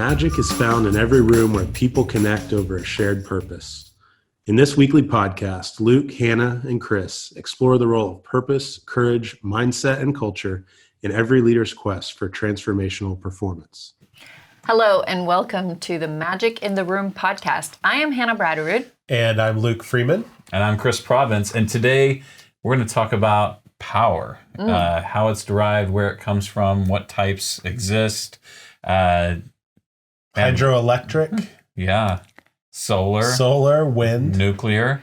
magic is found in every room where people connect over a shared purpose. In this weekly podcast, Luke, Hannah, and Chris explore the role of purpose, courage, mindset, and culture in every leader's quest for transformational performance. Hello, and welcome to the Magic in the Room podcast. I am Hannah Braderud. And I'm Luke Freeman. And I'm Chris Province. And today we're going to talk about power, how it's derived, where it comes from, what types exist. Hydroelectric. Yeah. Solar, wind. Nuclear.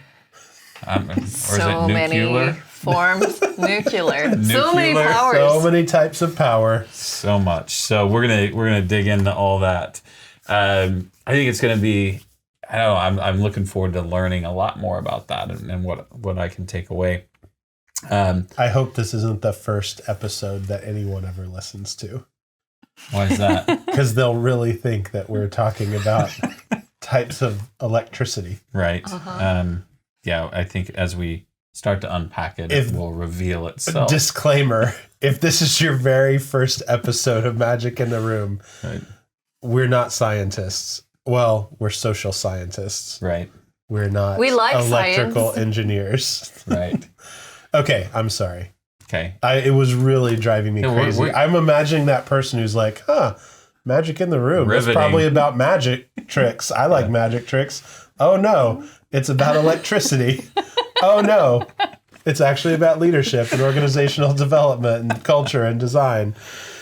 Or is it nuclear? Many forms. Nuclear. So many powers. So many types of power. So much. So we're gonna dig into all that. I think it's gonna be. I don't know. I'm looking forward to learning a lot more about that and what I can take away. I hope this isn't the first episode that anyone ever listens to. Why is that? Because they'll really think that we're talking about types of electricity. Right. Yeah, I think as we start to unpack it, it will reveal itself. Disclaimer, if this is your very first episode of Magic in the Room, Right. We're not scientists. Well, we're social scientists. Right. We're not We like electrical science. engineers. Right. Okay, I'm sorry. Okay. It was really driving me crazy. I'm imagining that person who's like, Magic in the Room. Riveting. It's probably about magic tricks. I like magic tricks. Oh no, it's about electricity. Oh no, it's actually about leadership and organizational development and culture and design.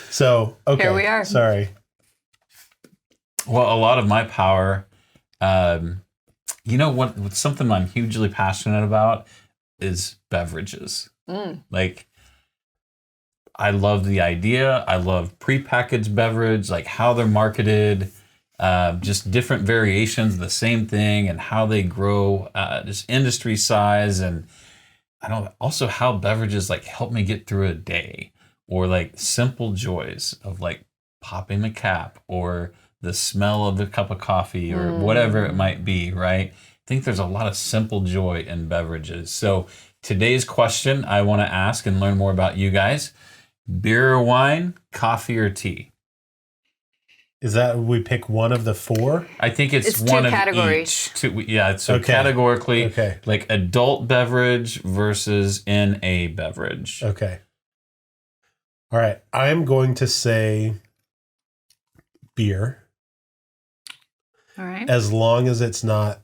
So, okay. Here we are. Sorry. Well, a lot of my power, what's something I'm hugely passionate about is beverages. Like, I love the idea. I love prepackaged beverage, like how they're marketed, just different variations of the same thing and how they grow, just industry size. And I don't also how beverages like help me get through a day, or like simple joys of like popping the cap or the smell of a cup of coffee or whatever it might be, right? I think there's a lot of simple joy in beverages. So today's question I want to ask and learn more about you guys: beer or wine, coffee or tea? Is that we pick one of the four? I think it's It's two one of categories. each. So Okay. categorically, Okay. like adult beverage versus NA beverage. Okay. All right. I'm going to say beer, All right. as long as it's not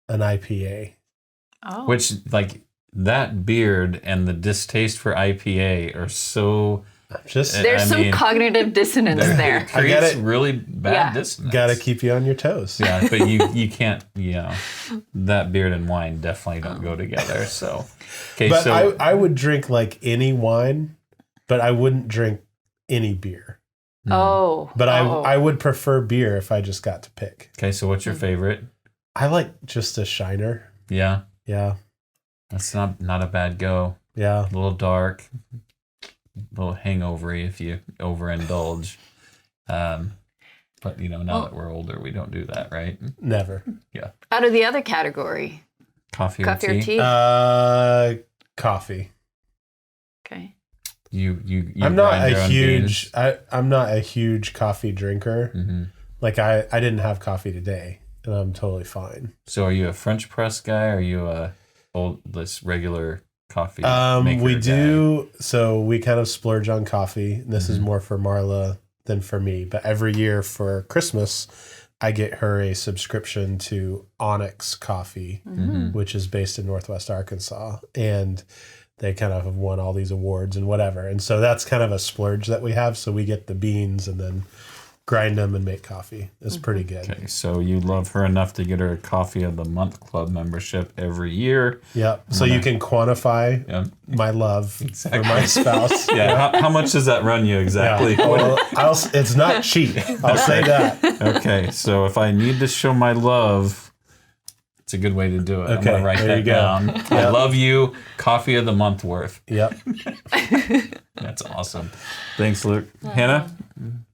an IPA. Oh. Which, like, that beard and the distaste for IPA are so... Just There's I some mean, cognitive dissonance It there. creates it. really bad Yeah. dissonance. got to keep you on your toes. Yeah, but you can't, that beard and wine definitely don't go together. So, okay, But so I would drink like any wine, but I wouldn't drink any beer. Oh. But oh. I would prefer beer if I just got to pick. okay, so what's your favorite? I like just a Shiner. Yeah, Yeah. that's not a bad go. Yeah. A little dark, a little hangovery if you overindulge. But now that we're older, we don't do that, right? Never. Out of the other category, Coffee coffee or or tea? tea? Coffee. Okay. You I'm not grind your a own huge I'm not a huge coffee drinker. beans? Like I didn't have coffee today and I'm totally fine. So are you a French press guy? Or are you this regular coffee maker We guy? do. So we kind of splurge on coffee. And this is more for Marla than for me. But every year for Christmas, I get her a subscription to Onyx Coffee, which is based in Northwest Arkansas. And they kind of have won all these awards and whatever. And so that's kind of a splurge that we have. So we get the beans and then grind them and make coffee. It's pretty good. Okay, so you love her enough to get her a Coffee of the Month Club membership every year. Yep. So you can quantify Yeah. my love for my spouse. Yeah. How much does that run you exactly? Yeah. Well, it's not cheap. I'll say that. Okay, so if I need to show my love, it's a good way to do it. I'm Okay, gonna write there that you go. down. I love you. Coffee of the Month worth. Yep. That's awesome. Thanks, Luke. Hannah,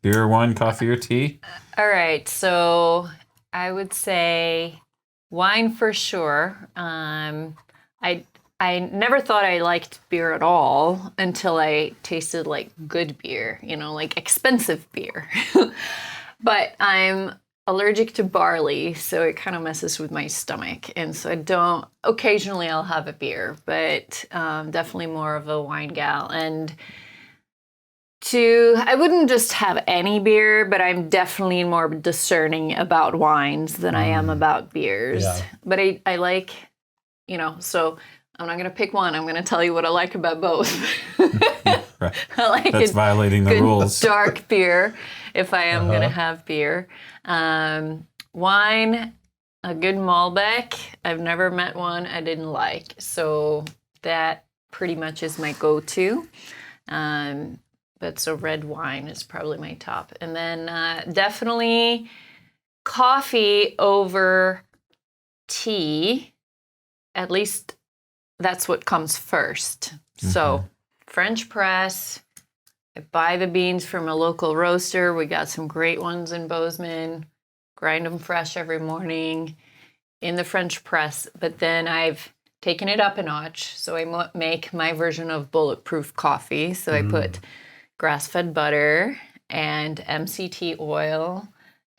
beer, wine, coffee, or tea? All right. So I would say wine for sure. I never thought I liked beer at all until I tasted like good beer, like expensive beer. But I'm allergic to barley, so it kind of messes with my stomach. And so I don't, occasionally I'll have a beer, but definitely more of a wine gal. And I wouldn't just have any beer, but I'm definitely more discerning about wines than I am about beers. Yeah. But I like, so I'm not going to pick one. I'm going to tell you what I like about both. Right. I like That's a violating the good rules. dark beer if I am going to have beer. Wine, a good Malbec. I've never met one I didn't like. So that pretty much is my go-to. But so red wine is probably my top. And then definitely coffee over tea. At least that's what comes first. So French press. I buy the beans from a local roaster. We got some great ones in Bozeman. Grind them fresh every morning in the French press. But then I've taken it up a notch. So I make my version of bulletproof coffee. So I put grass-fed butter and MCT oil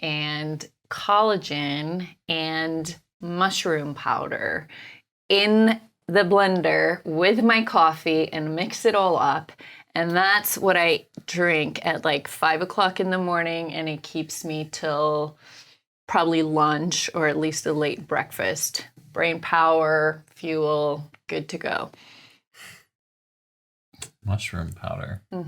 and collagen and mushroom powder in the blender with my coffee and mix it all up. And that's what I drink at like 5 o'clock in the morning, and it keeps me till probably lunch or at least a late breakfast. Brain power, fuel, good to go. Mushroom powder. You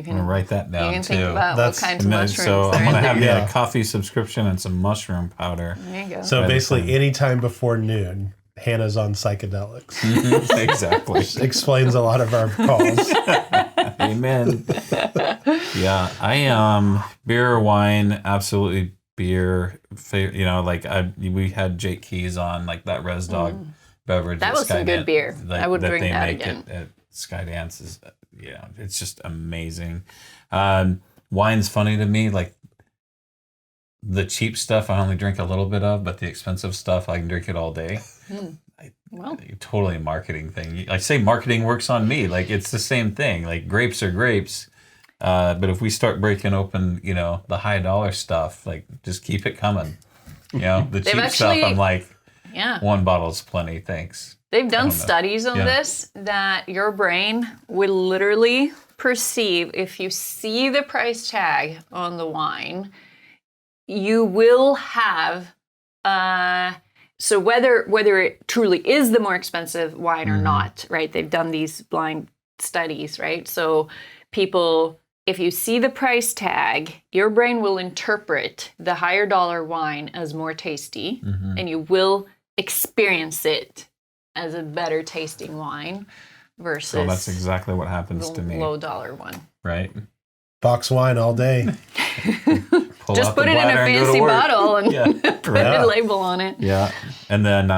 I'm can gonna write that down you can too. think about That's- what kinds of mushrooms So there I'm gonna in have there. me Yeah. a coffee subscription and some mushroom powder. There you go. So Right, basically, okay. anytime before noon, Hannah's on psychedelics. Exactly. Explains a lot of our calls. Amen. Yeah, I am beer or wine. Absolutely beer. We had Jake Keys on, like that Res Dog beverage. That at was some good Skydance, beer. I would drink they that make again. At Skydance is, it's just amazing. Wine's funny to me. Like the cheap stuff, I only drink a little bit of, but the expensive stuff, I can drink it all day. Well, Totally a marketing thing. I say marketing works on me. Like it's the same thing. Like grapes are grapes. But if we start breaking open, the high dollar stuff, like just keep it coming. The cheap stuff, actually- I'm like, yeah. one bottle's plenty. Thanks. They've done know. studies on Yeah. this that your brain will literally perceive if you see the price tag on the wine, you will have so whether it truly is the more expensive wine or not, right? They've done these blind studies, right? So people, if you see the price tag, your brain will interpret the higher dollar wine as more tasty, and you will experience it as a better tasting wine versus So that's exactly what happens to the me. low dollar one. Right? Box wine all day. Pull Just out the put it in a bladder and go to fancy work. bottle and Yeah. put Yeah. a label on it. Yeah. And then,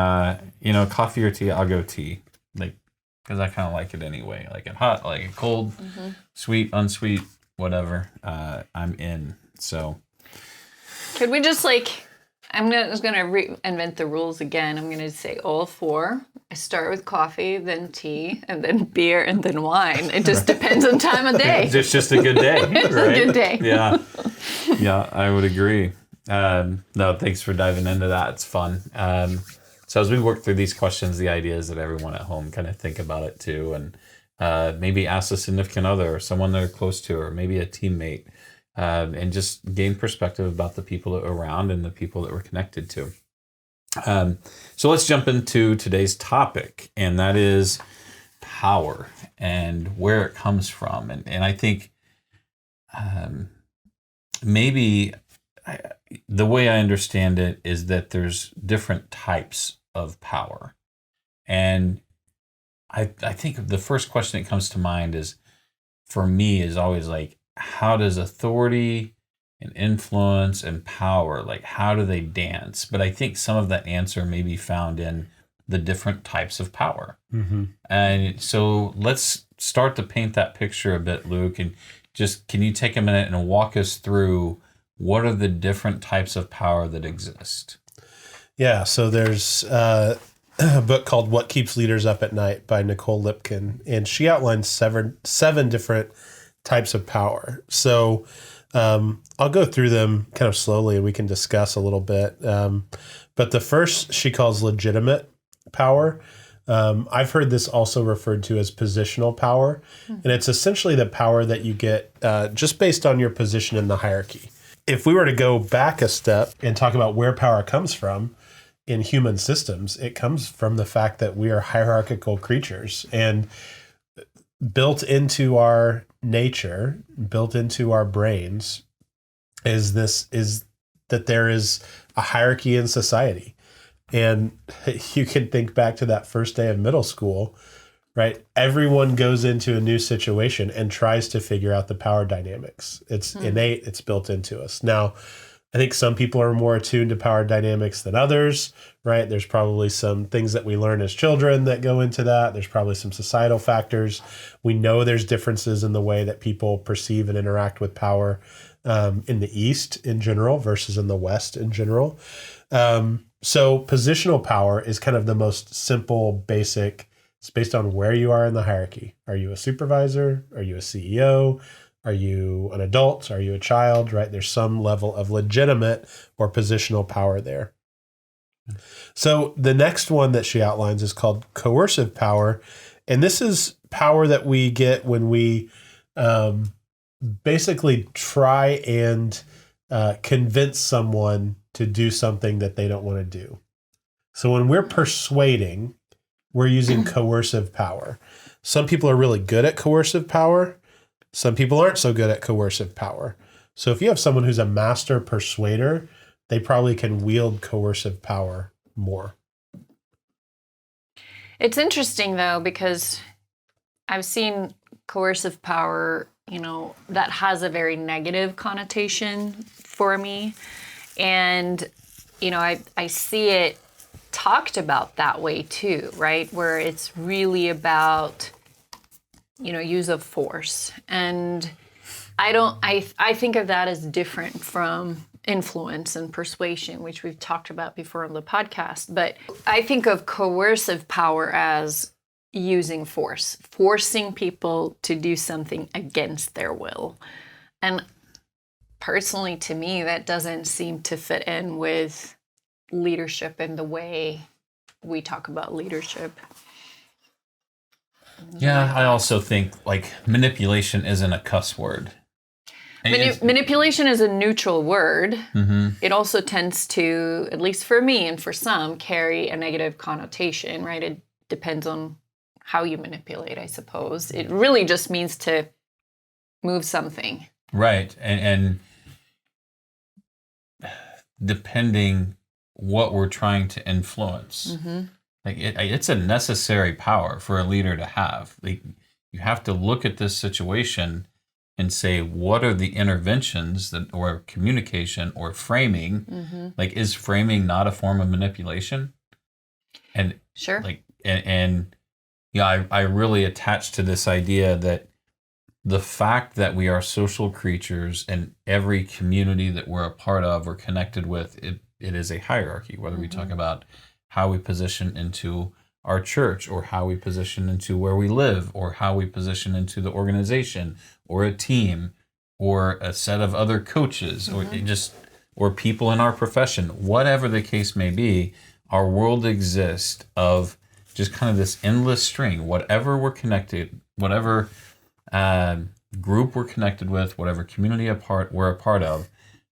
coffee or tea, I'll go tea. Like, because I kind of like it anyway. Like it hot, like it cold, sweet, unsweet, whatever. I'm in. So, Could we just I'm just going to reinvent the rules again. I'm going to say all four. I start with coffee, then tea, and then beer, and then wine. It just depends on time of day. it's just a good day. It's right? a good day. Yeah. Yeah, I would agree. No, thanks for diving into that. It's fun. So as we work through these questions, the idea is that everyone at home kind of think about it too, and maybe ask a significant other or someone they're close to, or maybe a teammate, and just gain perspective about the people around and the people that we're connected to. So let's jump into today's topic, and that is power and where it comes from. And I think maybe the way I understand it is that there's different types of power. And I think the first question that comes to mind is, for me, is always like, how does authority and influence and power, like how do they dance? But I think some of that answer may be found in the different types of power. And so let's start to paint that picture a bit, Luke, and just can you take a minute and walk us through what are the different types of power that exist? Yeah, so there's a book called What Keeps Leaders Up at Night by Nicole Lipkin, and she outlines seven different types of power. So I'll go through them kind of slowly and we can discuss a little bit. But the first she calls legitimate power. I've heard this also referred to as positional power. And it's essentially the power that you get just based on your position in the hierarchy. If we were to go back a step and talk about where power comes from in human systems, it comes from the fact that we are hierarchical creatures, and built into our nature, built into our brains is that there is a hierarchy in society. And you can think back to that first day of middle school, right? Everyone goes into a new situation and tries to figure out the power dynamics. It's innate, it's built into us. Now, I think some people are more attuned to power dynamics than others, right? There's probably some things that we learn as children that go into that. There's probably some societal factors. We know there's differences in the way that people perceive and interact with power in the East in general versus in the West in general. So positional power is kind of the most simple, basic. It's based on where you are in the hierarchy. Are you a supervisor? Are you a CEO? Are you an adult? Are you a child? Right? There's some level of legitimate or positional power there. So the next one that she outlines is called coercive power. And this is power that we get when we basically try and convince someone to do something that they don't want to do. So when we're persuading, we're using coercive power. Some people are really good at coercive power. Some people aren't so good at coercive power. So if you have someone who's a master persuader, they probably can wield coercive power more. It's interesting, though, because I've seen coercive power, that has a very negative connotation for me. And, I see it talked about that way too, right? Where it's really about, use of force. And I think of that as different from influence and persuasion, which we've talked about before on the podcast. But I think of coercive power as using force, forcing people to do something against their will. And personally, to me, that doesn't seem to fit in with leadership and the way we talk about leadership. Yeah, I also think manipulation isn't a cuss word. Manipulation is a neutral word. Mm-hmm. It also tends to, at least for me and for some, carry a negative connotation, right? It depends on how you manipulate, I suppose. It really just means to move something. Right. And depending what we're trying to influence. Mm-hmm. It's a necessary power for a leader to have. You have to look at this situation and say, what are the interventions or communication or framing? Mm-hmm. Is framing not a form of manipulation? And sure. I really attach to this idea that the fact that we are social creatures and every community that we're a part of or connected with, it is a hierarchy, whether we talk about how we position into our church or how we position into where we live or how we position into the organization or a team or a set of other coaches or people in our profession, whatever the case may be, our world exists of just kind of this endless string, whatever we're connected, whatever group we're connected with, whatever community we're a part of,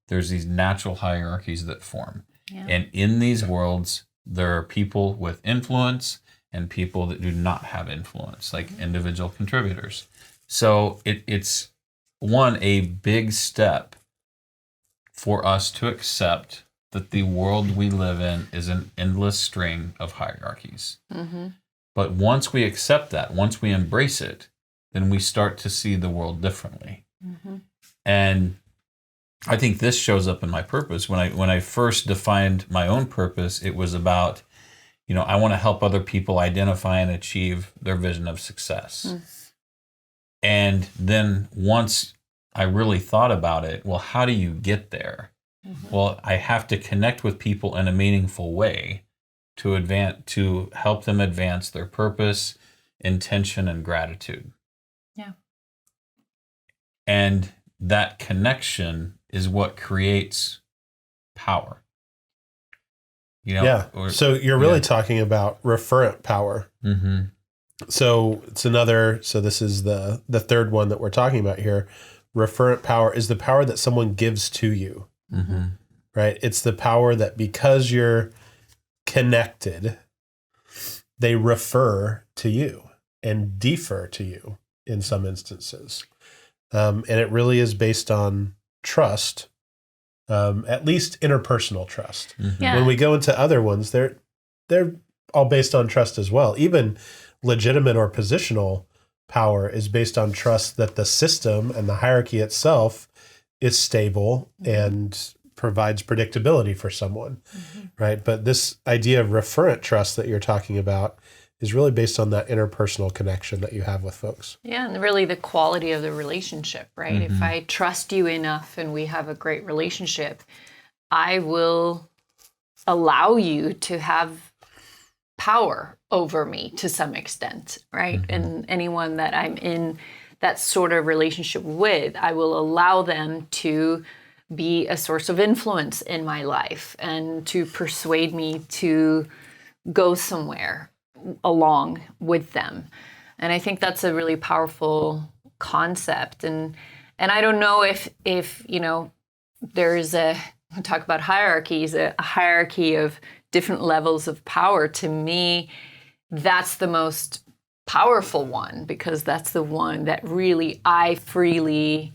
there's these natural hierarchies that form. Yeah. And in these worlds, there are people with influence and people that do not have influence, like individual contributors. So it's a big step for us to accept that the world we live in is an endless string of hierarchies. Mm-hmm. But once we accept that, once we embrace it, then we start to see the world differently. Mm-hmm. And I think this shows up in my purpose. When I first defined my own purpose, it was about, I want to help other people identify and achieve their vision of success. Mm. And then once I really thought about it, well, how do you get there? Mm-hmm. Well, I have to connect with people in a meaningful way to help them advance their purpose, intention, and gratitude. Yeah. And that connection is what creates power. You know, Yeah. So you're really yeah. talking about referent power. Mm-hmm. So it's another, so this is the third one that we're talking about here. Referent power is the power that someone gives to you, Mm-hmm. right? It's the power that because you're connected, they refer to you and defer to you in some instances. And it really is based on trust, at least interpersonal trust. Mm-hmm. Yeah. When we go into other ones, they're all based on trust as well. Even legitimate or positional power is based on trust that the system and the hierarchy itself is stable and provides predictability for someone, right? But this idea of referent trust that you're talking about is really based on that interpersonal connection that you have with folks. Yeah, and really the quality of the relationship, right? If I trust you enough and we have a great relationship, I will allow you to have power over me to some extent, right? And anyone that I'm in that sort of relationship with, I will allow them to be a source of influence in my life and to persuade me to go somewhere along with them. And I think that's a really powerful concept. And I don't know if you know, there's we talk about hierarchies, a hierarchy of different levels of power. To me, that's the most powerful one, because that's the one that really I freely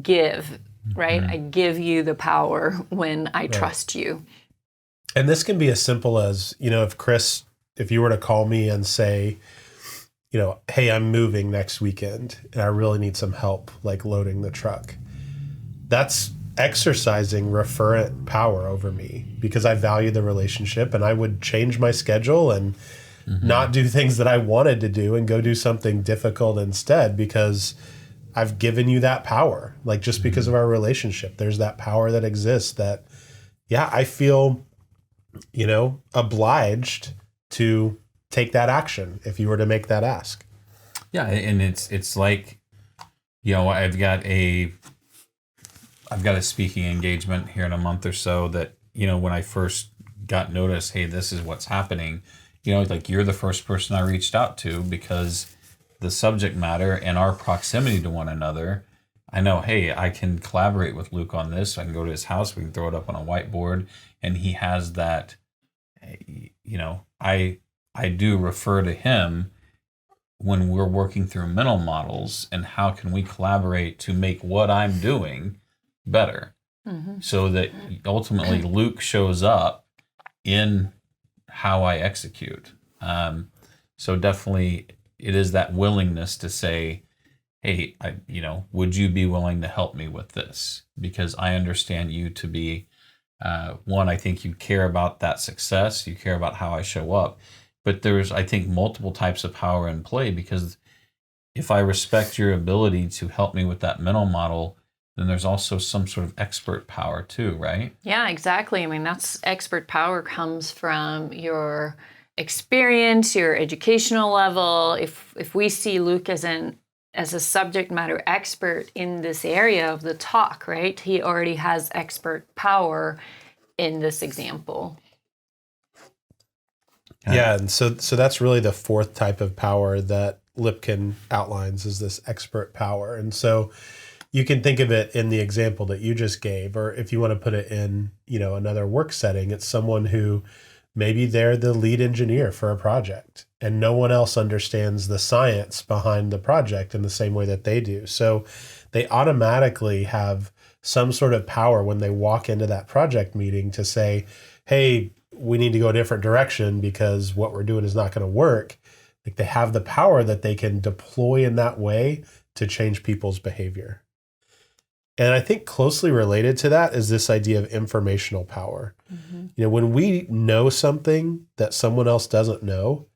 give, right? I give you the power when I trust you. And this can be as simple as, you know, if you were to call me and say, you know, hey, I'm moving next weekend and I really need some help, like loading the truck. That's exercising referent power over me because I value the relationship, and I would change my schedule and not do things that I wanted to do and go do something difficult instead because I've given you that power. Like just because of our relationship, there's that power that exists that, yeah, I feel, you know, obliged to take that action if you were to make that ask. Yeah, and it's like, you know, I've got a speaking engagement here in a month or so that, you know, when I first got notice, hey, this is what's happening, you know, like you're the first person I reached out to because the subject matter and our proximity to one another, I know, hey, I can collaborate with Luke on this. I can go to his house, we can throw it up on a whiteboard, and he has that, you know, I do refer to him when we're working through mental models and how can we collaborate to make what I'm doing better, so that ultimately Luke shows up in how I execute. So definitely it is that willingness to say, hey, you know, would you be willing to help me with this? Because I understand you to be, one, I think you care about that success, you care about how I show up. But there's, I think, multiple types of power in play, because if I respect your ability to help me with that mental model, then there's also some sort of expert power too, right? Yeah, exactly. I mean, that's expert power comes from your experience, your educational level. If we see Luke as a subject matter expert in this area of the talk, right? He already has expert power in this example. Yeah, and so that's really the fourth type of power that Lipkin outlines, is this expert power. And so you can think of it in the example that you just gave, or if you want to put it in, you know, another work setting, it's someone who maybe they're the lead engineer for a project and no one else understands the science behind the project in the same way that they do. So they automatically have some sort of power when they walk into that project meeting to say, hey, we need to go a different direction because what we're doing is not going to work. Like they have the power that they can deploy in that way to change people's behavior. And I think closely related to that is this idea of informational power. You know, when we know something that someone else doesn't know,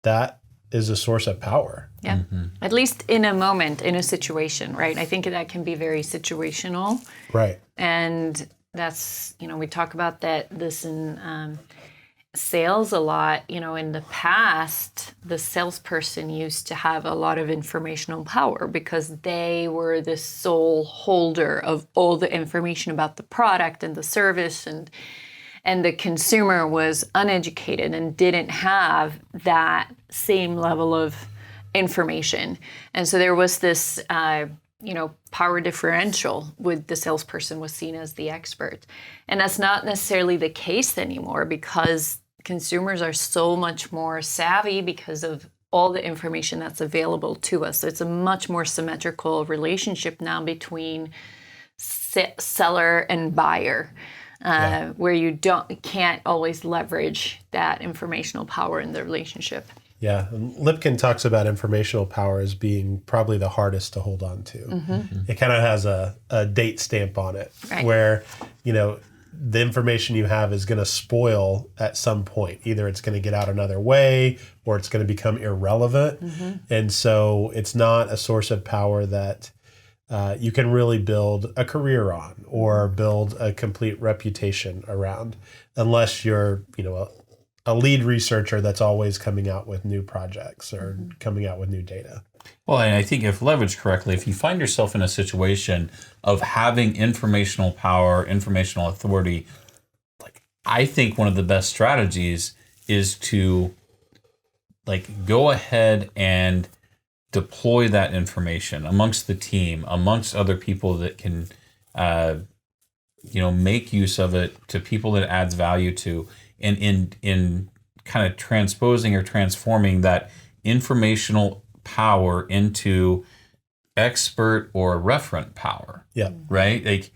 that is a source of power. Yeah. At least in a moment, in a situation, right? I think that can be very situational. Right. And that's, you know, we talk about this in sales a lot. You know, in the past, the salesperson used to have a lot of informational power because they were the sole holder of all the information about the product and the service, and the consumer was uneducated and didn't have that same level of information. And so there was this power differential with the salesperson was seen as the expert. And that's not necessarily the case anymore because consumers are so much more savvy because of all the information that's available to us. So it's a much more symmetrical relationship now between seller and buyer, where you can't always leverage that informational power in the relationship. Yeah, and Lipkin talks about informational power as being probably the hardest to hold on to. Mm-hmm. It kind of has a date stamp on it, right, where, the information you have is going to spoil at some point. Either it's going to get out another way or it's going to become irrelevant. Mm-hmm. And so it's not a source of power that you can really build a career on or build a complete reputation around unless you're, a lead researcher that's always coming out with new projects or coming out with new data. Well, and I think if leveraged correctly, if you find yourself in a situation of having informational power, informational authority, I think one of the best strategies is to go ahead and deploy that information amongst the team, amongst other people that can, make use of it to people that it adds value to. And in kind of transposing or transforming that informational power into expert or referent power. Yeah. Right?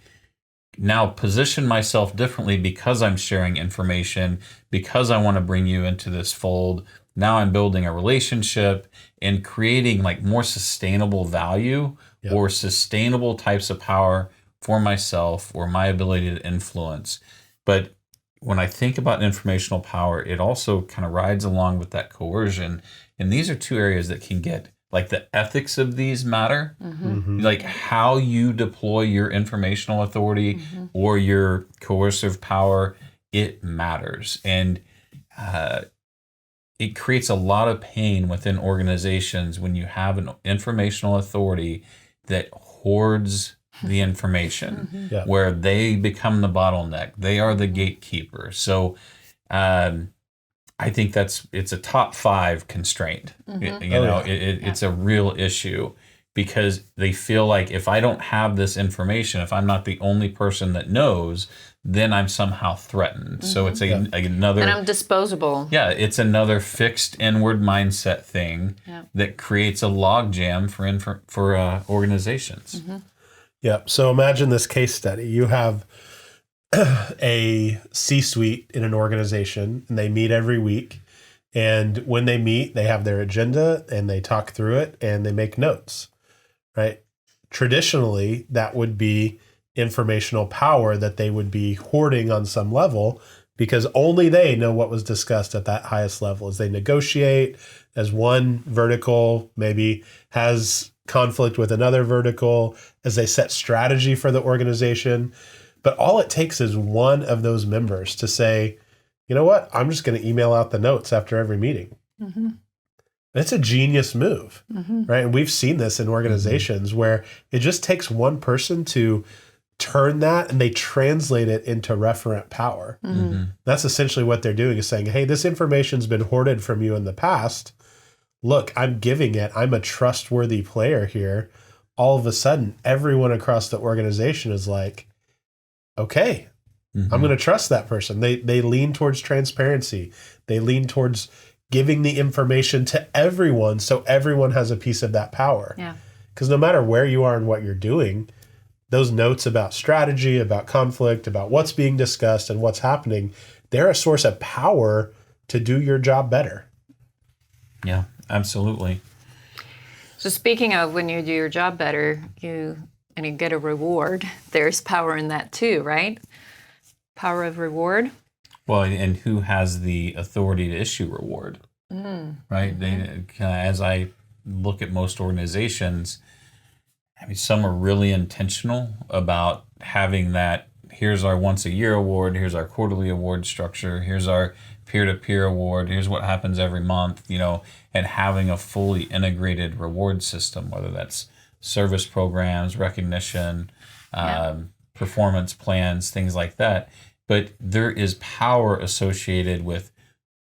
Now position myself differently because I'm sharing information, because I want to bring you into this fold. Now I'm building a relationship and creating more sustainable value or sustainable types of power for myself or my ability to influence. But when I think about informational power, it also kind of rides along with that coercion. And these are two areas that can get, the ethics of these matter. Mm-hmm. How you deploy your informational authority or your coercive power, it matters. And it creates a lot of pain within organizations when you have an informational authority that hoards the information, where they become the bottleneck. They are the gatekeeper. So I think it's a top 5 constraint. It's a real issue because they feel like if I don't have this information, if I'm not the only person that knows, then I'm somehow threatened. So it's another... And I'm disposable. Yeah, it's another fixed inward mindset thing that creates a logjam for organizations. Mm-hmm. Yeah. So imagine this case study. You have a C-suite in an organization, and they meet every week. And when they meet, they have their agenda, and they talk through it, and they make notes, right? Traditionally, that would be informational power that they would be hoarding on some level because only they know what was discussed at that highest level. As they negotiate, as one vertical maybe has conflict with another vertical, as they set strategy for the organization. But all it takes is one of those members to say, you know what, I'm just going to email out the notes after every meeting. Mm-hmm. It's a genius move, right? And we've seen this in organizations where it just takes one person to turn that and they translate it into referent power. Mm-hmm. That's essentially what they're doing, is saying, hey, this information's been hoarded from you in the past. Look, I'm giving it. I'm a trustworthy player here. All of a sudden, everyone across the organization is like, okay, I'm going to trust that person. They lean towards transparency. They lean towards giving the information to everyone so everyone has a piece of that power. Yeah. Because no matter where you are and what you're doing, those notes about strategy, about conflict, about what's being discussed and what's happening, they're a source of power to do your job better. Yeah, absolutely. So speaking of when you do your job better, you get a reward. There's power in that too, right? Power of reward. Well, and who has the authority to issue reward, right? They, as I look at most organizations, I mean, some are really intentional about having that here's our once a year award, here's our quarterly award structure, here's our peer-to-peer award, here's what happens every month, and having a fully integrated reward system, whether that's service programs, recognition, performance plans, things like that. But there is power associated with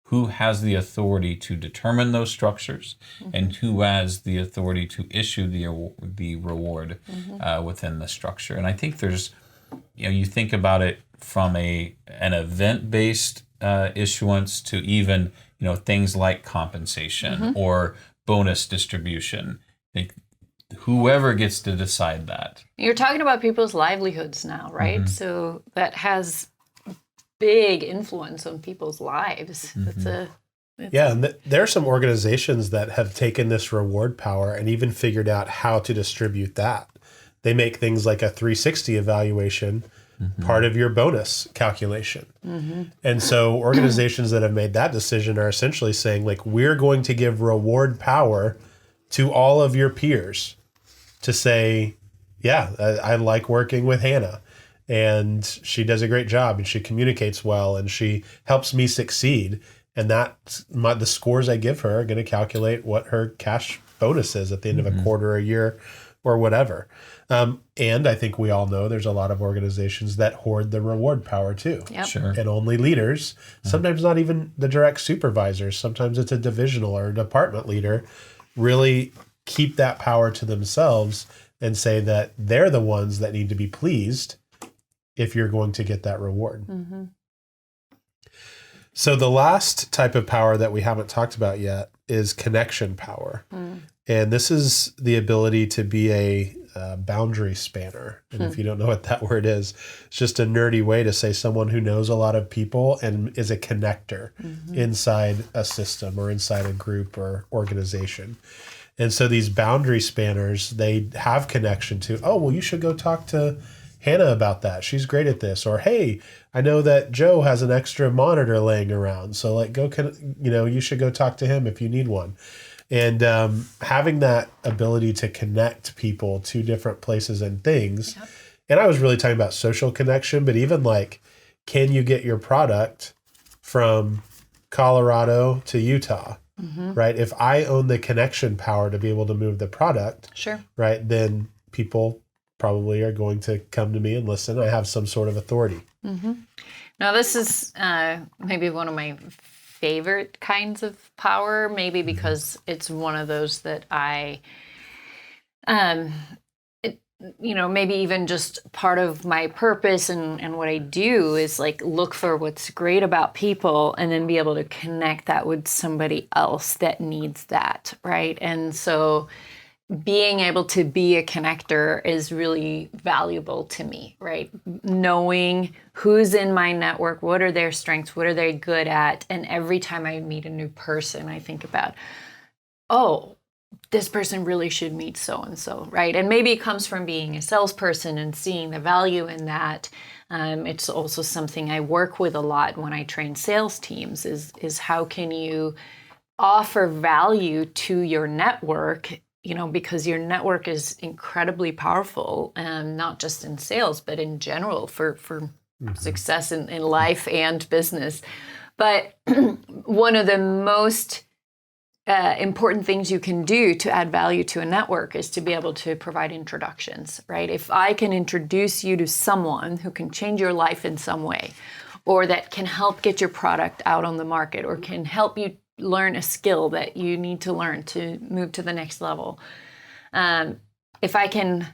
who has the authority to determine those structures and who has the authority to issue the reward within the structure. And I think there's, you think about it from an event-based issuance to even, things like compensation or bonus distribution. Whoever gets to decide that. You're talking about people's livelihoods now, right? So that has big influence on people's lives. And there are some organizations that have taken this reward power and even figured out how to distribute that. They make things like a 360 evaluation part of your bonus calculation. And so organizations that have made that decision are essentially saying, like, we're going to give reward power to all of your peers to say, yeah, I like working with Hannah. And she does a great job, and she communicates well, and she helps me succeed. And the scores I give her are going to calculate what her cash bonus is at the end of a quarter, a year, or whatever. And I think we all know there's a lot of organizations that hoard the reward power too. Yep. Sure. And only leaders, sometimes not even the direct supervisors, sometimes it's a divisional or a department leader, really keep that power to themselves and say that they're the ones that need to be pleased if you're going to get that reward. So the last type of power that we haven't talked about yet is connection power. And this is the ability to be a boundary spanner. And if you don't know what that word is, it's just a nerdy way to say someone who knows a lot of people and is a connector inside a system or inside a group or organization. And so these boundary spanners, they have connection to, oh, well, you should go talk to Hannah about that. She's great at this. Or, hey, I know that Joe has an extra monitor laying around. So like, you should go talk to him if you need one. And having that ability to connect people to different places and things. Yep. And I was really talking about social connection, but even like, can you get your product from Colorado to Utah? Right? If I own the connection power to be able to move the product, right, then people probably are going to come to me and listen. I have some sort of authority. Now, this is maybe one of my favorite kinds of power, maybe because it's one of those that I, maybe even just part of my purpose and what I do is like look for what's great about people and then be able to connect that with somebody else that needs that, right? And so being able to be a connector is really valuable to me, right? Knowing who's in my network, what are their strengths, what are they good at, and every time I meet a new person, I think about, oh, this person really should meet so-and-so, right? And maybe it comes from being a salesperson and seeing the value in that. It's also something I work with a lot when I train sales teams is how can you offer value to your network, because your network is incredibly powerful, not just in sales, but in general for success in life and business. But one of the most important things you can do to add value to a network is to be able to provide introductions, right? If I can introduce you to someone who can change your life in some way, or that can help get your product out on the market, or can help you learn a skill that you need to learn to move to the next level. If I can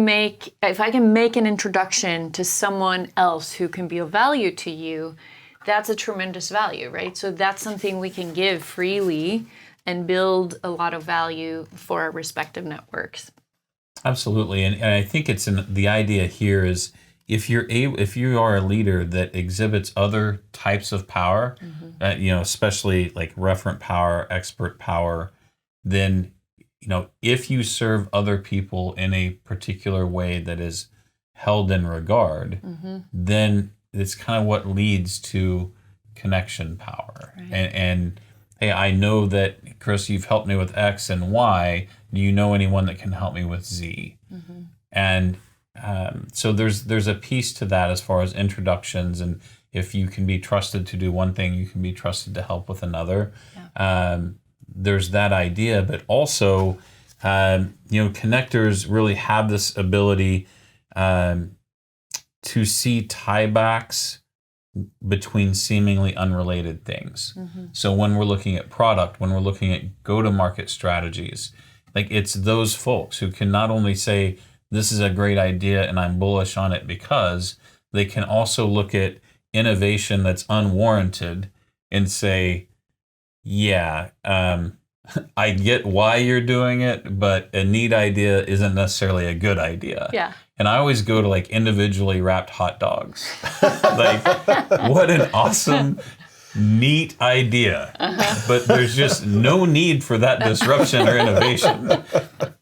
make an introduction to someone else who can be of value to you, that's a tremendous value, right? So that's something we can give freely and build a lot of value for our respective networks. Absolutely. And I think the idea here is if you are a leader that exhibits other types of power, especially like referent power, expert power, then, if you serve other people in a particular way that is held in regard, then it's kind of what leads to connection power. Right. And hey, I know that, Chris, you've helped me with X and Y. Do you know anyone that can help me with Z? And So there's a piece to that as far as introductions, and if you can be trusted to do one thing, you can be trusted to help with another. There's that idea, but also, connectors really have this ability to see tiebacks between seemingly unrelated things. So when we're looking at product, when we're looking at go-to-market strategies, like it's those folks who can not only say, this is a great idea and I'm bullish on it, because they can also look at innovation that's unwarranted and say, yeah, I get why you're doing it, but a neat idea isn't necessarily a good idea. Yeah. And I always go to like individually wrapped hot dogs. Like, what an awesome, neat idea. But there's just no need for that disruption or innovation.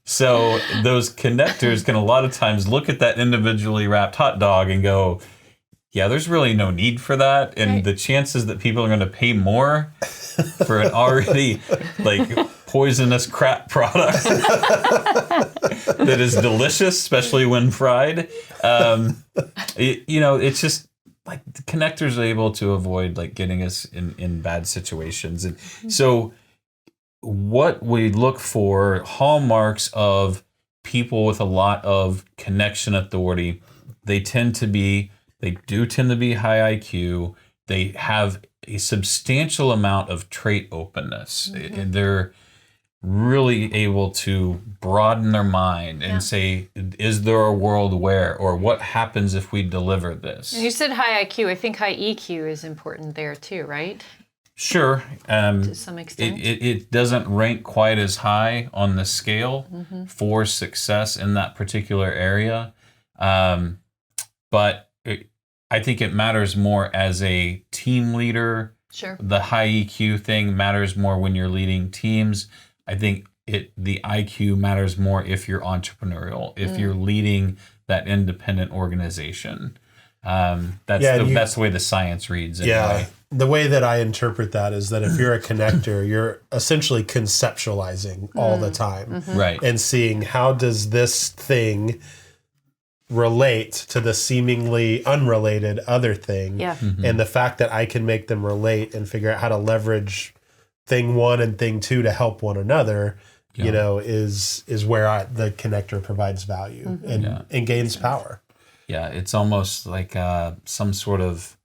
So those connectors can a lot of times look at that individually wrapped hot dog and go, yeah, there's really no need for that. And the chances that people are going to pay more for an already like poisonous crap product that is delicious, especially when fried. It's just like the connectors are able to avoid like getting us in bad situations. And so what we look for, hallmarks of people with a lot of connection authority, they do tend to be high IQ. They have a substantial amount of trait openness. They're really able to broaden their mind and say, is there a world where, or what happens if we deliver this? You said high IQ. I think high EQ is important there too, right? Sure. To some extent. It doesn't rank quite as high on the scale for success in that particular area. But I think it matters more as a team leader. Sure. The high EQ thing matters more when you're leading teams. I think the IQ matters more if you're entrepreneurial, if you're leading that independent organization. That's the way the science reads. Anyway. Yeah. The way that I interpret that is that if you're a connector, you're essentially conceptualizing all the time. Right. And seeing how does this thing relate to the seemingly unrelated other thing. Yeah. And the fact that I can make them relate and figure out how to leverage thing one and thing two to help one another, is where the connector provides value and gains power. Yeah, it's almost like some sort of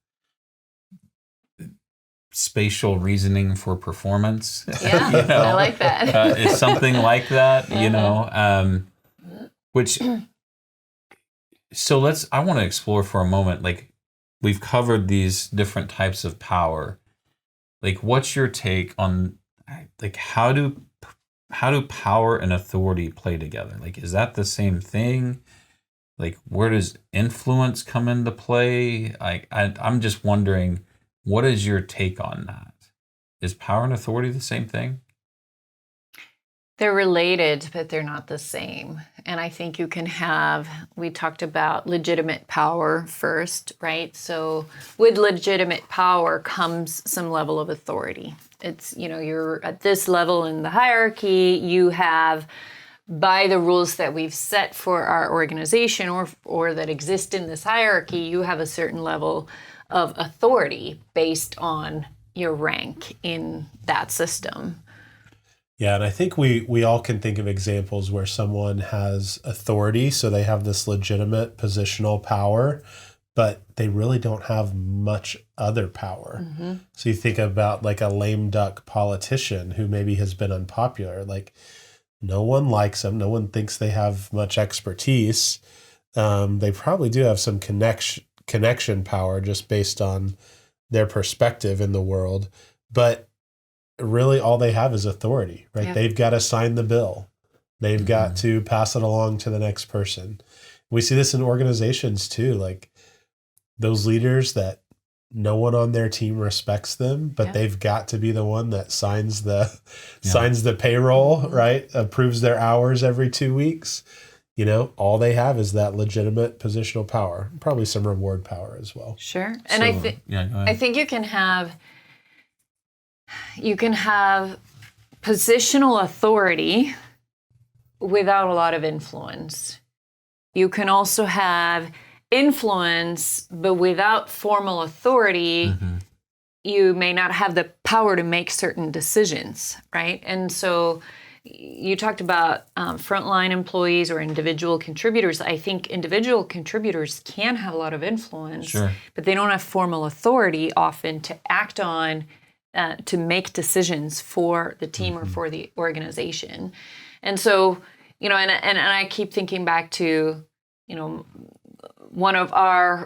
spatial reasoning for performance. Yeah, I like that. It's something like that, which... So I want to explore for a moment, like we've covered these different types of power. Like, what's your take on like how do power and authority play together? Like, is that the same thing? Like, where does influence come into play? I'm just wondering, what is your take on that? Is power and authority the same thing? They're related, but they're not the same. And I think we talked about legitimate power first, right? So with legitimate power comes some level of authority. It's, you're at this level in the hierarchy, you have, by the rules that we've set for our organization or that exist in this hierarchy, you have a certain level of authority based on your rank in that system. Yeah, and I think we all can think of examples where someone has authority, so they have this legitimate positional power, but they really don't have much other power. So you think about like a lame duck politician who maybe has been unpopular. Like no one likes them, no one thinks they have much expertise. They probably do have some connection power just based on their perspective in the world, but really all they have is authority, right? Yeah. They've got to sign the bill. They've got to pass it along to the next person. We see this in organizations too, like those leaders that no one on their team respects them, but they've got to be the one that signs the payroll, right? Approves their hours every 2 weeks. All they have is that legitimate positional power, probably some reward power as well. Sure. And I think you can have positional authority without a lot of influence. you can also have influence, but without formal authority, you may not have the power to make certain decisions, right? And so you talked about frontline employees or individual contributors. I think individual contributors can have a lot of influence, but they don't have formal authority often to act on, to make decisions for the team or for the organization. And so, and I keep thinking back to, one of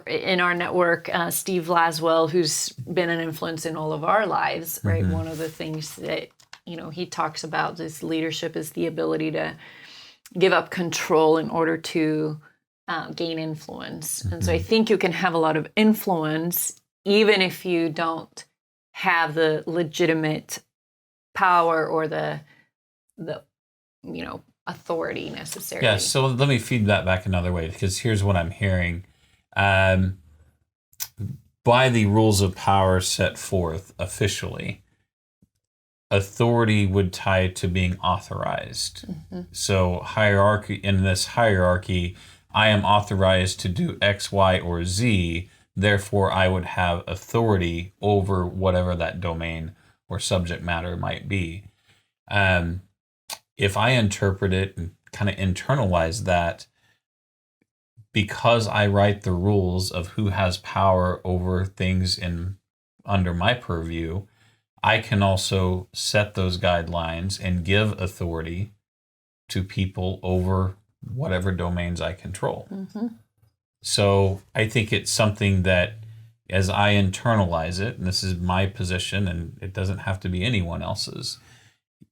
in our network, Steve Laswell, who's been an influence in all of our lives, right? One of the things that, he talks about this leadership is the ability to give up control in order to gain influence. And so I think you can have a lot of influence even if you don't have the legitimate power or the authority necessarily. Yeah, so let me feed that back another way, because here's what I'm hearing. By the rules of power set forth officially, authority would tie to being authorized. So in this hierarchy, I am authorized to do X, Y, or Z, therefore I would have authority over whatever that domain or subject matter might be. If I interpret it and kind of internalize that, because I write the rules of who has power over things under my purview, I can also set those guidelines and give authority to people over whatever domains I control. So I think it's something that, as I internalize it, and this is my position, and it doesn't have to be anyone else's,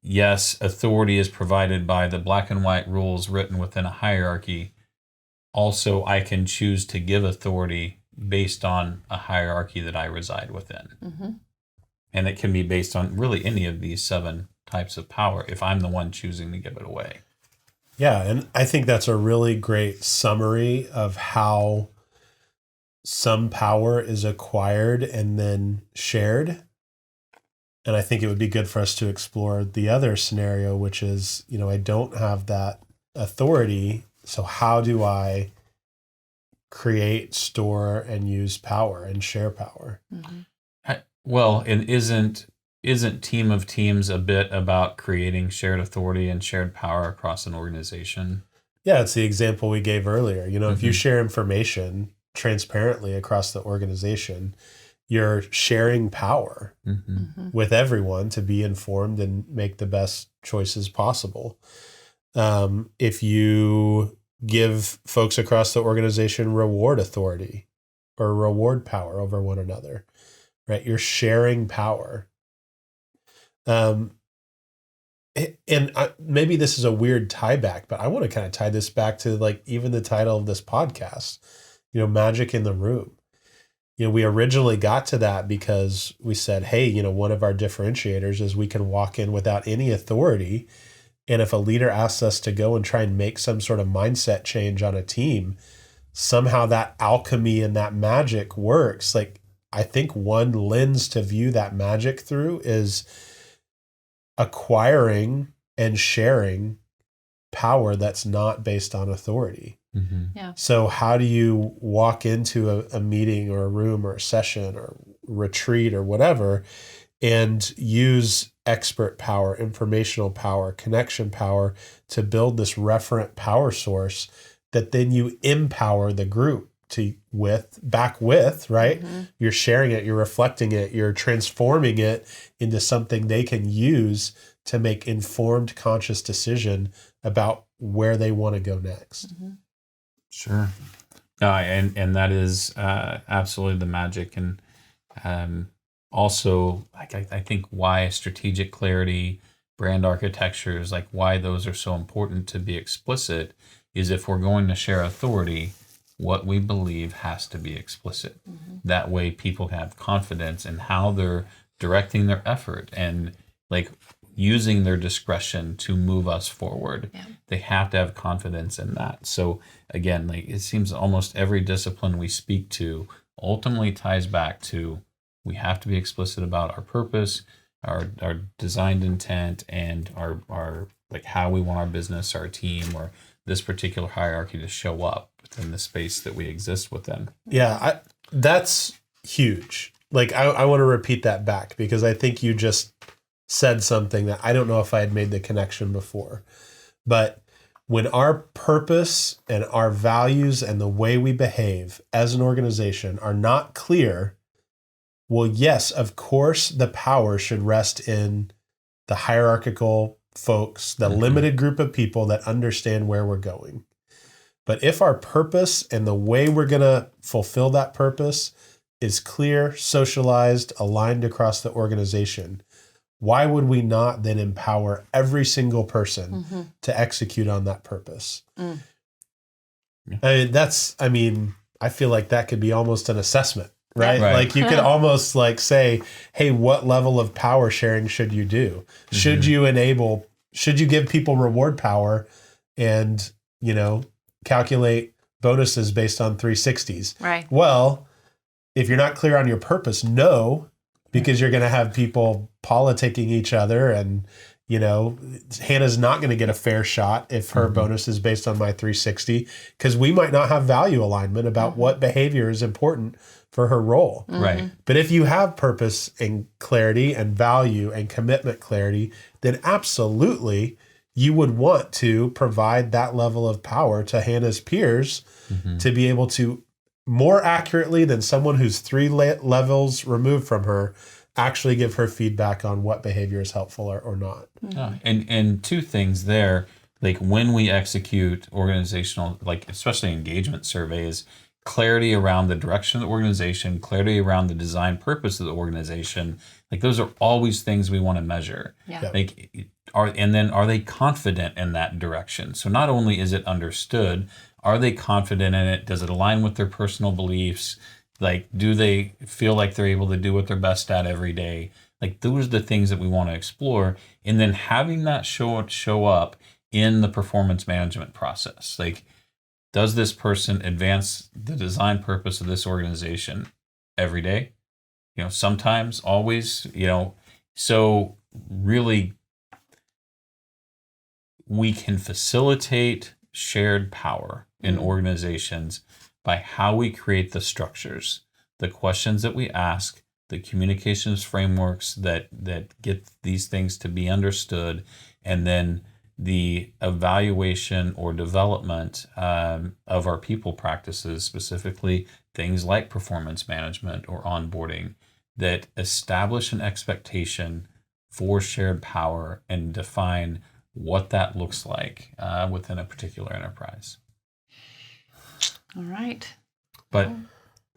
yes, authority is provided by the black and white rules written within a hierarchy. Also, I can choose to give authority based on a hierarchy that I reside within. And it can be based on really any of these 7 types of power if I'm the one choosing to give it away. Yeah, and I think that's a really great summary of how some power is acquired and then shared. And I think it would be good for us to explore the other scenario, which is, I don't have that authority. So how do I create, store, and use power and share power? Well, and isn't Team of Teams a bit about creating shared authority and shared power across an organization? Yeah, it's the example we gave earlier. If you share information transparently across the organization, you're sharing power with everyone to be informed and make the best choices possible. If you give folks across the organization reward authority or reward power over one another, right? You're sharing power. Maybe this is a weird tie back, but I want to kind of tie this back to even the title of this podcast, Magic in the Room. We originally got to that because we said, hey, one of our differentiators is we can walk in without any authority. And if a leader asks us to go and try and make some sort of mindset change on a team, somehow that alchemy and that magic works. I think one lens to view that magic through is acquiring and sharing power that's not based on authority. Yeah. So how do you walk into a meeting or a room or a session or retreat or whatever and use expert power, informational power, connection power to build this referent power source that then you empower the group back with, right? You're sharing it, you're reflecting it, you're transforming it into something they can use to make informed, conscious decision about where they want to go next. Sure. And that is absolutely the magic. And also, I think why strategic clarity, brand architectures, why those are so important to be explicit is if we're going to share authority, what we believe has to be explicit. That way people have confidence in how they're directing their effort and using their discretion to move us forward. Yeah. They have to have confidence in that. So again, it seems almost every discipline we speak to ultimately ties back to we have to be explicit about our purpose, our designed intent, and our how we want our business, our team, or this particular hierarchy to show up within the space that we exist within. Yeah, that's huge. Like, I want to repeat that back because I think you just said something that I don't know if I had made the connection before. But when our purpose and our values and the way we behave as an organization are not clear, well, yes, of course, the power should rest in the hierarchical folks, the limited group of people that understand where we're going. But if our purpose and the way we're going to fulfill that purpose is clear, socialized, aligned across the organization, why would we not then empower every single person to execute on that purpose? I mean, I feel like that could be almost an assessment, right? Right. Like you could almost like say, hey, what level of power sharing should you do? Should you give people reward power and, calculate bonuses based on 360s? Right. Well, if you're not clear on your purpose, no, because you're going to have people politicking each other and, Hannah's not going to get a fair shot if her bonus is based on my 360 because we might not have value alignment about what behavior is important for her role. Right. But if you have purpose and clarity and value and commitment clarity, then absolutely you would want to provide that level of power to Hannah's peers to be able to more accurately than someone who's 3 levels removed from her actually give her feedback on what behavior is helpful or not. Yeah. And two things there, like when we execute organizational, like especially engagement surveys, clarity around the direction of the organization, clarity around the design purpose of the organization, like those are always things we want to measure. Yeah. Like are they confident in that direction? So not only is it understood, are they confident in it? Does it align with their personal beliefs? Like, do they feel like they're able to do what they're best at every day? Like, those are the things that we want to explore. And then having that show up in the performance management process. Like, does this person advance the design purpose of this organization every day? Sometimes, always, so really we can facilitate shared power in organizations by how we create the structures, the questions that we ask, the communications frameworks that get these things to be understood, and then the evaluation or development of our people practices, specifically things like performance management or onboarding, that establish an expectation for shared power and define what that looks like within a particular enterprise. All right. But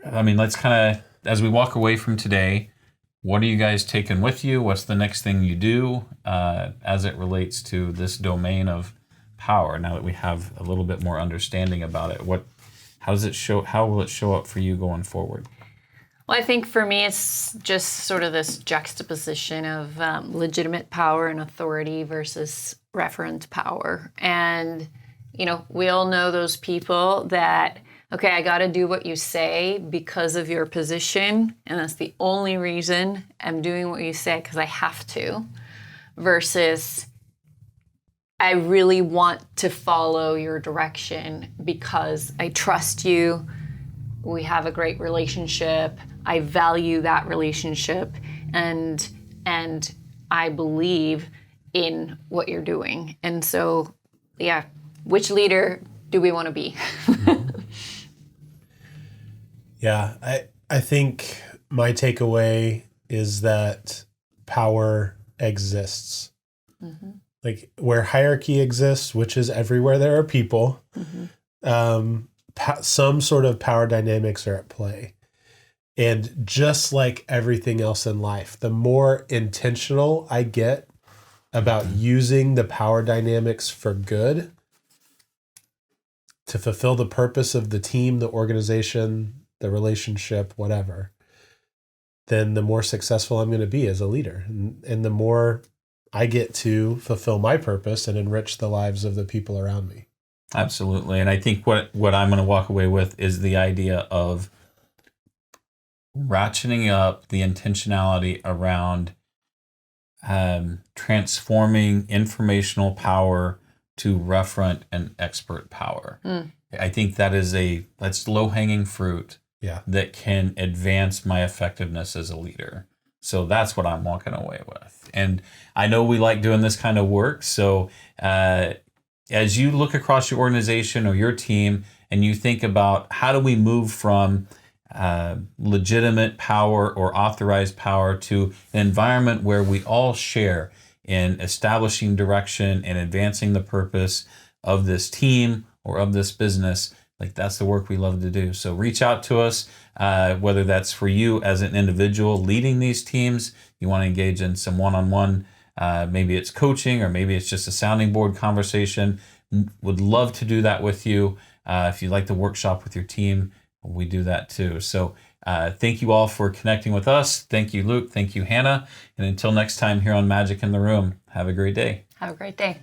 I mean, let's kind of, as we walk away from today, what are you guys taking with you? What's the next thing you do as it relates to this domain of power? Now that we have a little bit more understanding about it, how will it show up for you going forward? Well, I think for me, it's just sort of this juxtaposition of legitimate power and authority versus referent power. And, we all know those people that, okay, I got to do what you say because of your position, and that's the only reason I'm doing what you say because I have to, versus I really want to follow your direction because I trust you, we have a great relationship, I value that relationship, and I believe in what you're doing. And so, yeah, which leader do we want to be? Yeah, I think my takeaway is that power exists. Like where hierarchy exists, which is everywhere there are people, some sort of power dynamics are at play. And just like everything else in life, the more intentional I get about using the power dynamics for good to fulfill the purpose of the team, the organization, the relationship, whatever, then the more successful I'm going to be as a leader. And the more I get to fulfill my purpose and enrich the lives of the people around me. Absolutely. And I think what I'm going to walk away with is the idea of ratcheting up the intentionality around transforming informational power to referent and expert power. I think that's low-hanging fruit Yeah. that can advance my effectiveness as a leader. So that's what I'm walking away with. And I know we like doing this kind of work. So as you look across your organization or your team and you think about how do we move from legitimate power or authorized power to an environment where we all share in establishing direction and advancing the purpose of this team or of this business, like that's the work we love to do. So reach out to us, whether that's for you as an individual leading these teams, you want to engage in some one-on-one, maybe it's coaching or maybe it's just a sounding board conversation. Would love to do that with you. If you'd like to workshop with your team, we do that too. So thank you all for connecting with us. Thank you, Luke. Thank you, Hannah. And until next time here on Magic in the Room, have a great day. Have a great day.